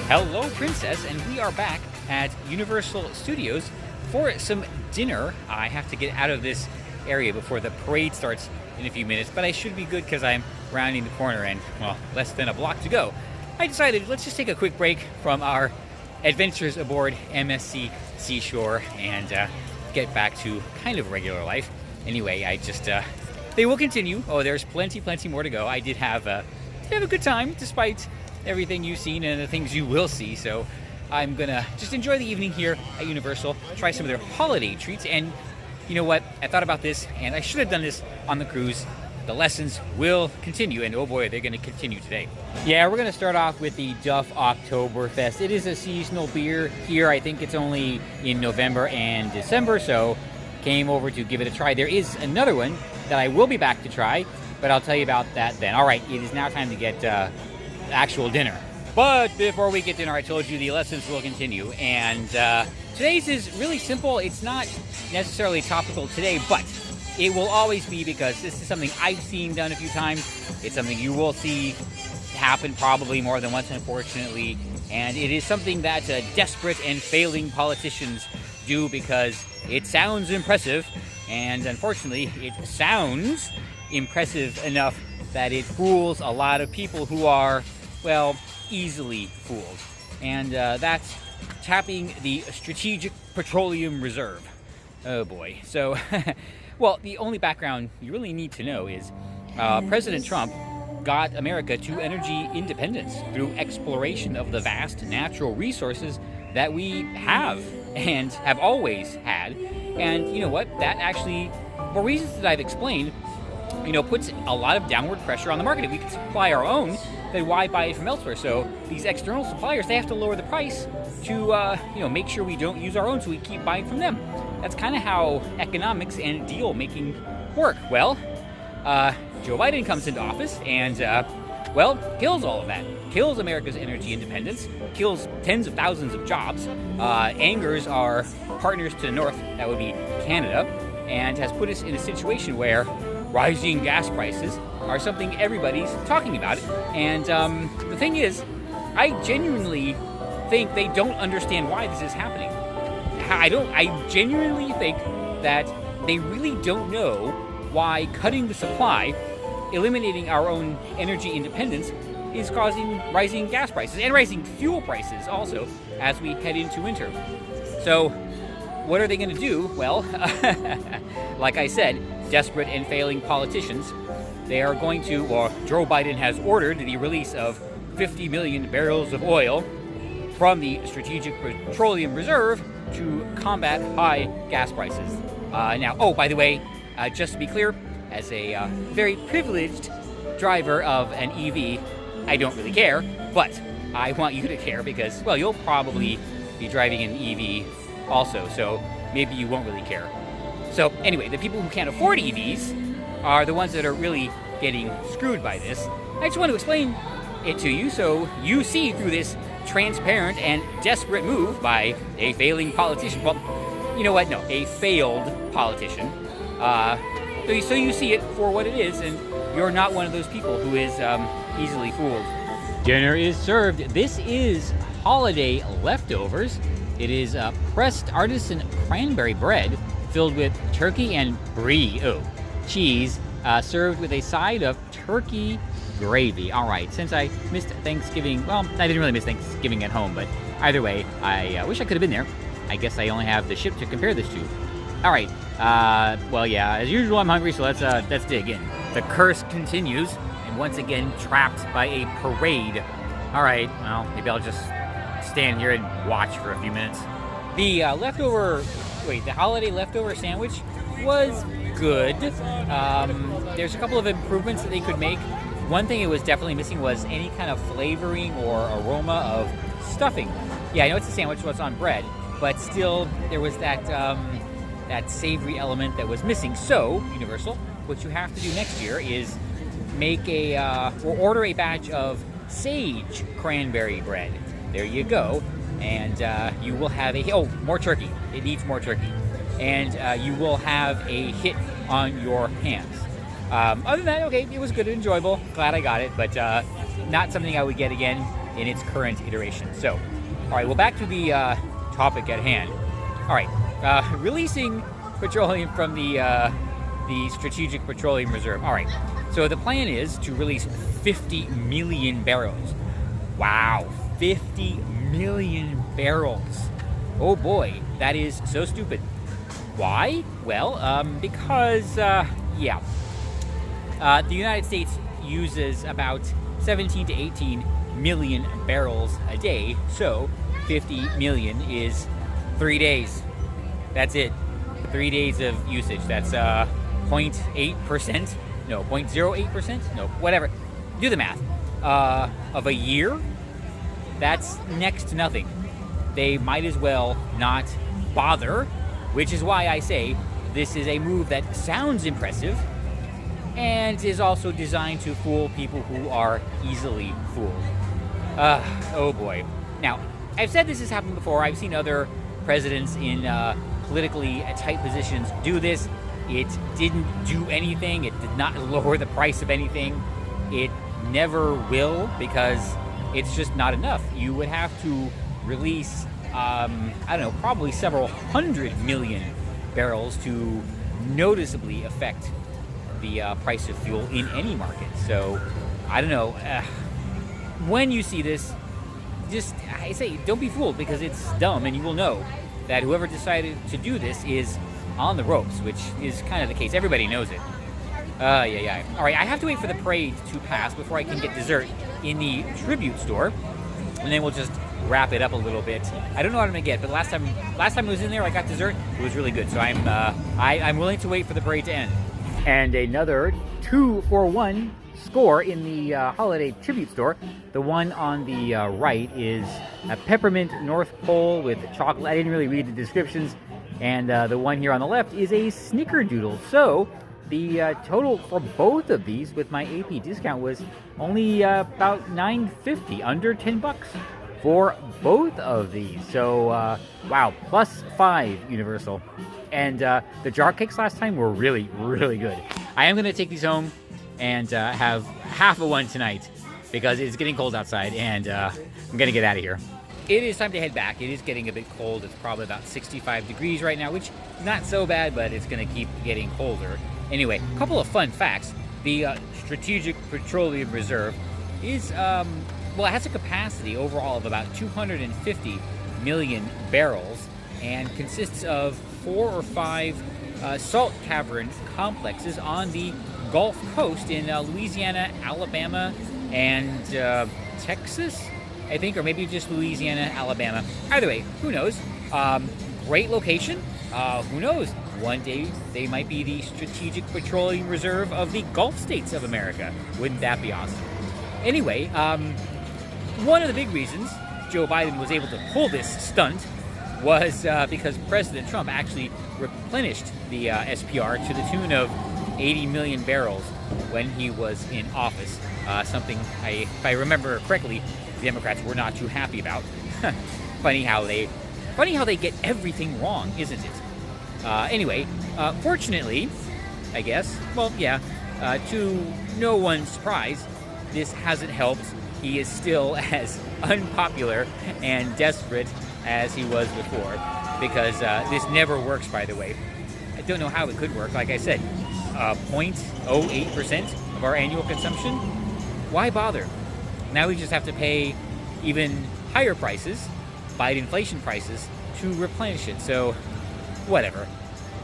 Hello, Princess, and we are back at Universal Studios for some dinner. I have to get out of this area before the parade starts in a few minutes, but I should be good because I'm rounding the corner and, well, less than a block to go. I decided let's just take a quick break from our adventures aboard MSC Seashore and get back to kind of regular life. Anyway, they will continue. Oh, there's plenty more to go. I did have a good time despite everything you've seen and the things you will see. So I'm gonna just enjoy the evening here at Universal, try some of their holiday treats. And you know what? I thought about this, and I should have done this on the cruise. The lessons will continue, and oh boy, they're gonna continue today. Yeah, we're gonna start off with the Duff Oktoberfest. It is a seasonal beer here. I think it's only in November and December, so came over to give it a try. There is another one that I will be back to try, but I'll tell you about that then. All right, it is now time to get actual dinner. But before we get dinner, I told you the lessons will continue, and today's is really simple. It's not necessarily topical today, but it will always be because this is something I've seen done a few times. It's something you will see happen probably more than once, unfortunately, and it is something that desperate and failing politicians do because it sounds impressive, and unfortunately, it sounds impressive enough that it fools a lot of people who are, well, easily fooled. And that's tapping the Strategic Petroleum Reserve. Oh boy. So, well, the only background you really need to know is President Trump got America to energy independence through exploration of the vast natural resources that we have and have always had. And you know what? That actually, for reasons that I've explained, puts a lot of downward pressure on the market. If we can supply our own, then why buy it from elsewhere? So these external suppliers, they have to lower the price to, make sure we don't use our own, so we keep buying from them. That's kind of how economics and deal making work. Well, Joe Biden comes into office and, kills all of that. Kills America's energy independence, kills tens of thousands of jobs, angers our partners to the north, that would be Canada, and has put us in a situation where rising gas prices are something everybody's talking about. And the thing is, I genuinely think they don't understand why this is happening. I genuinely think that they really don't know why cutting the supply, eliminating our own energy independence, is causing rising gas prices and rising fuel prices also as we head into winter. So what are they going to do? Well, like I said, desperate and failing politicians, they are going to, or Joe Biden has ordered the release of 50 million barrels of oil from the Strategic Petroleum Reserve to combat high gas prices. Now, oh, by the way, just to be clear, as a very privileged driver of an EV, I don't really care, but I want you to care because, well, you'll probably be driving an EV also, so maybe you won't really care. So anyway, the people who can't afford EVs are the ones that are really getting screwed by this. I just want to explain it to you so you see through this transparent and desperate move by a failing politician. Well, you know what? No, a failed politician. So you see it for what it is, and you're not one of those people who is easily fooled. Dinner is served. This is holiday leftovers. It is pressed artisan cranberry bread filled with turkey and brie, cheese, served with a side of turkey gravy. All right, since I missed Thanksgiving, well, I didn't really miss Thanksgiving at home, but either way, I wish I could have been there. I guess I only have the ship to compare this to. All right, well, yeah, as usual, I'm hungry, so let's dig in. The curse continues, and once again, trapped by a parade. All right, well, maybe I'll just stand here and watch for a few minutes. The holiday leftover sandwich was good. There's a couple of improvements that they could make. One thing it was definitely missing was any kind of flavoring or aroma of stuffing. Yeah, I know it's a sandwich, so it's on bread, but still there was that savory element that was missing. So, Universal, what you have to do next year is make or order a batch of sage cranberry bread. There you go. And you will have more turkey. It needs more turkey. And you will have a hit on your hands. Other than that, okay, it was good and enjoyable. Glad I got it, but not something I would get again. in its current iteration. So, all right, well, back to the topic at hand. All right, releasing petroleum from the Strategic Petroleum Reserve. All right, so the plan is to release 50 million barrels. Wow, 50 million barrels. Oh boy, that is so stupid. Why? Well, because, the United States uses about 17 to 18 million barrels a day, so 50 million is 3 days. That's it. 3 days of usage. That's 0.8%. No, 0.08%. No, whatever. Do the math. Of a year, that's next to nothing. They might as well not bother, which is why I say this is a move that sounds impressive and is also designed to fool people who are easily fooled. Oh boy. Now, I've said this has happened before. I've seen other presidents in politically tight positions do this. It didn't do anything. It did not lower the price of anything. It never will, because it's just not enough. You would have to release, I don't know, probably several 100 million barrels to noticeably affect the price of fuel in any market. So, I don't know. When you see this, I say, don't be fooled, because it's dumb, and you will know that whoever decided to do this is on the ropes, which is kind of the case. Everybody knows it. Yeah. All right, I have to wait for the parade to pass before I can get dessert in the tribute store, and then we'll just wrap it up a little bit. I don't know what I'm gonna get, but last time I was in there, I got dessert. It was really good, so I'm willing to wait for the parade to end. And another 2-for-1 score in the holiday tribute store. The one on the right is a peppermint North Pole with chocolate. I didn't really read the descriptions. And the one here on the left is a snickerdoodle. So the total for both of these with my AP discount was only about $9.50, under $10 for both of these. So wow, +5 Universal. And the jar cakes last time were really, really good. I am going to take these home and have half of one tonight, because it's getting cold outside, and I'm going to get out of here. It is time to head back. It is getting a bit cold. It's probably about 65 degrees right now, which is not so bad, but it's going to keep getting colder. Anyway, a couple of fun facts. The Strategic Petroleum Reserve is, well, it has a capacity overall of about 250 million barrels, and consists of 4 or 5 salt cavern complexes on the Gulf Coast in Louisiana, Alabama, and Texas, I think, or maybe just Louisiana, Alabama. Either way, who knows? Great location. Who knows? One day they might be the Strategic Petroleum Reserve of the Gulf States of America. Wouldn't that be awesome? Anyway, one of the big reasons Joe Biden was able to pull this stunt was because President Trump actually replenished the SPR to the tune of 80 million barrels when he was in office. Something, if I remember correctly, the Democrats were not too happy about. Funny how they get everything wrong, isn't it? Anyway, fortunately, I guess, well, yeah, to no one's surprise, this hasn't helped. He is still as unpopular and desperate as he was before, because this never works, by the way. I don't know how it could work. Like I said, 0.08% of our annual consumption. Why bother? Now we just have to pay even higher prices, by inflation prices, to replenish it. So, whatever.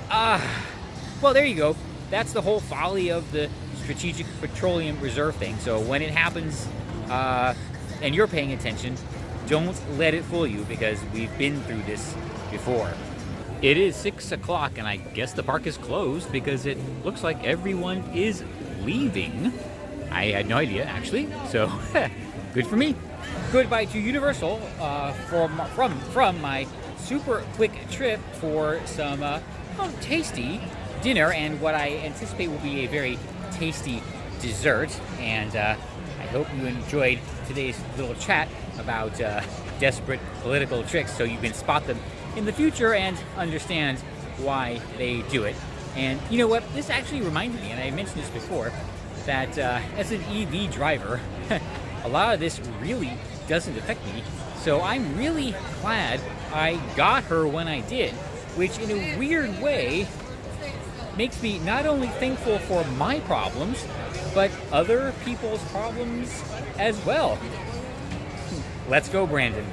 Well, there you go. That's the whole folly of the Strategic Petroleum Reserve thing. So when it happens, and you're paying attention, don't let it fool you, because we've been through this before. It is 6 o'clock, and I guess the park is closed because it looks like everyone is leaving. I had no idea, actually, so good for me. Goodbye to Universal from my super quick trip for some tasty dinner and what I anticipate will be a very tasty dessert. And I hope you enjoyed today's little chat about desperate political tricks, so you can spot them in the future and understand why they do it. And you know what? This actually reminded me, and I mentioned this before, that as an EV driver, a lot of this really doesn't affect me. So I'm really glad I got her when I did, which in a weird way makes me not only thankful for my problems, but other people's problems as well. Let's go, Brandon.